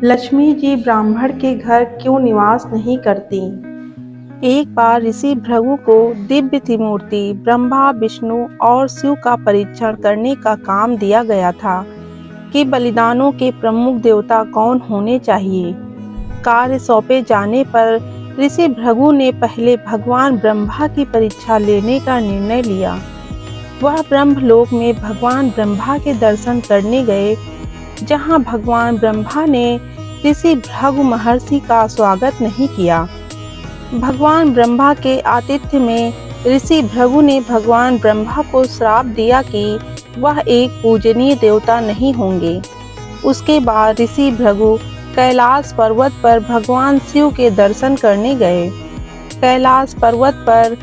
लक्ष्मी जी ब्राह्मण के घर क्यों निवास नहीं करती। एक बार ऋषि भृगु को दिव्य त्रिमूर्ति ब्रह्मा, विष्णु और शिव का परीक्षण करने का काम दिया गया था कि बलिदानों के प्रमुख देवता कौन होने चाहिए। कार्य सौंपे जाने पर ऋषि भृगु ने पहले भगवान ब्रह्मा की परीक्षा लेने का निर्णय लिया। वह ब्रह्मलोक में भगवान ब्रह्मा के दर्शन करने गए, जहां भगवान ब्रह्मा ने ऋषि भृगु महर्षि का स्वागत नहीं किया। भगवान ब्रह्मा के आतिथ्य में ऋषि भृगु ने भगवान ब्रह्मा को श्राप दिया कि वह एक पूजनीय देवता नहीं होंगे। उसके बाद ऋषि भृगु कैलाश पर्वत पर भगवान शिव के दर्शन करने गए। कैलाश पर्वत पर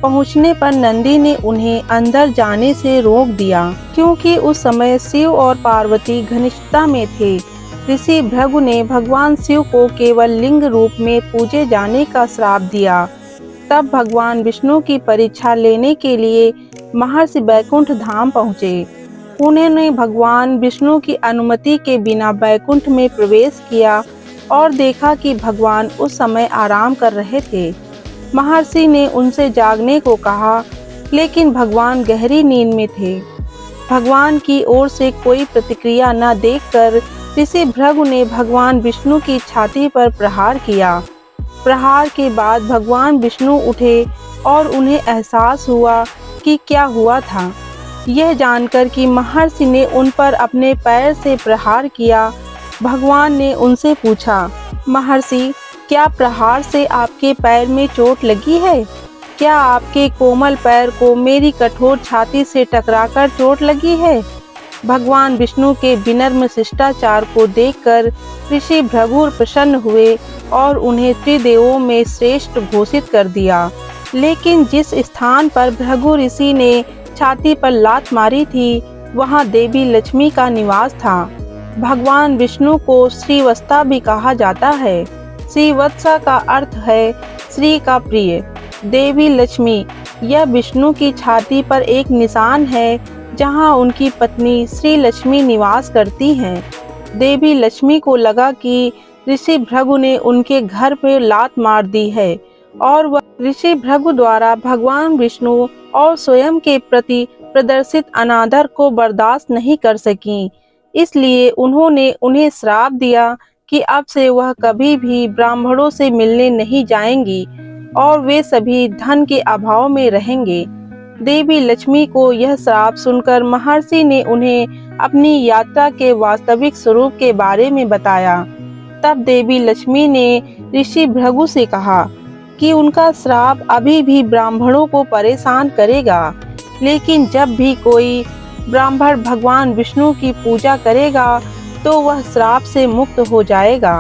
पहुंचने पर नंदी ने उन्हें अंदर जाने से रोक दिया, क्योंकि उस समय शिव और पार्वती घनिष्ठता में थे। ऋषि भृगु ने भगवान शिव को केवल लिंग रूप में पूजे जाने का श्राप दिया। तब भगवान विष्णु की परीक्षा लेने के लिए महर्षि बैकुंठ धाम पहुँचे। उन्होंने भगवान विष्णु की अनुमति के बिना बैकुंठ में प्रवेश किया और देखा कि भगवान उस समय आराम कर रहे थे। महर्षि ने उनसे जागने को कहा, लेकिन भगवान गहरी नींद में थे। भगवान की ओर से कोई प्रतिक्रिया न देखकर ऋषि भृगु ने भगवान विष्णु की छाती पर प्रहार किया। प्रहार के बाद भगवान विष्णु उठे और उन्हें एहसास हुआ कि क्या हुआ था। यह जानकर कि महर्षि ने उन पर अपने पैर से प्रहार किया, भगवान ने उनसे पूछा, महर्षि, क्या प्रहार से आपके पैर में चोट लगी है? क्या आपके कोमल पैर को मेरी कठोर छाती से टकराकर चोट लगी है? भगवान विष्णु के विनम्र शिष्टाचार को देखकर ऋषि भृगु प्रसन्न हुए और उन्हें त्रिदेवों में श्रेष्ठ घोषित कर दिया। लेकिन जिस स्थान पर भृगु ऋषि ने छाती पर लात मारी थी, वहां देवी लक्ष्मी का निवास था। भगवान विष्णु को श्रीवत्सा भी कहा जाता है। श्रीवत्सा का अर्थ है श्री का प्रिय। देवी लक्ष्मी, यह विष्णु की छाती पर एक निशान है जहां उनकी पत्नी श्री लक्ष्मी निवास करती हैं। देवी लक्ष्मी को लगा कि ऋषि भृगु ने उनके घर में लात मार दी है और वह ऋषि भृगु द्वारा भगवान विष्णु और स्वयं के प्रति प्रदर्शित अनादर को बर्दाश्त नहीं कर सकी। इसलिए उन्होंने उन्हें श्राप दिया कि अब से वह कभी भी ब्राह्मणों से मिलने नहीं जाएंगी और वे सभी धन के अभाव में रहेंगे। देवी लक्ष्मी को यह श्राप सुनकर महर्षि ने उन्हें अपनी यात्रा के वास्तविक स्वरूप के बारे में बताया। तब देवी लक्ष्मी ने ऋषि भृगु से कहा कि उनका श्राप अभी भी ब्राह्मणों को परेशान करेगा, लेकिन जब भी कोई ब्राह्मण भगवान विष्णु की पूजा करेगा तो वह श्राप से मुक्त हो जाएगा।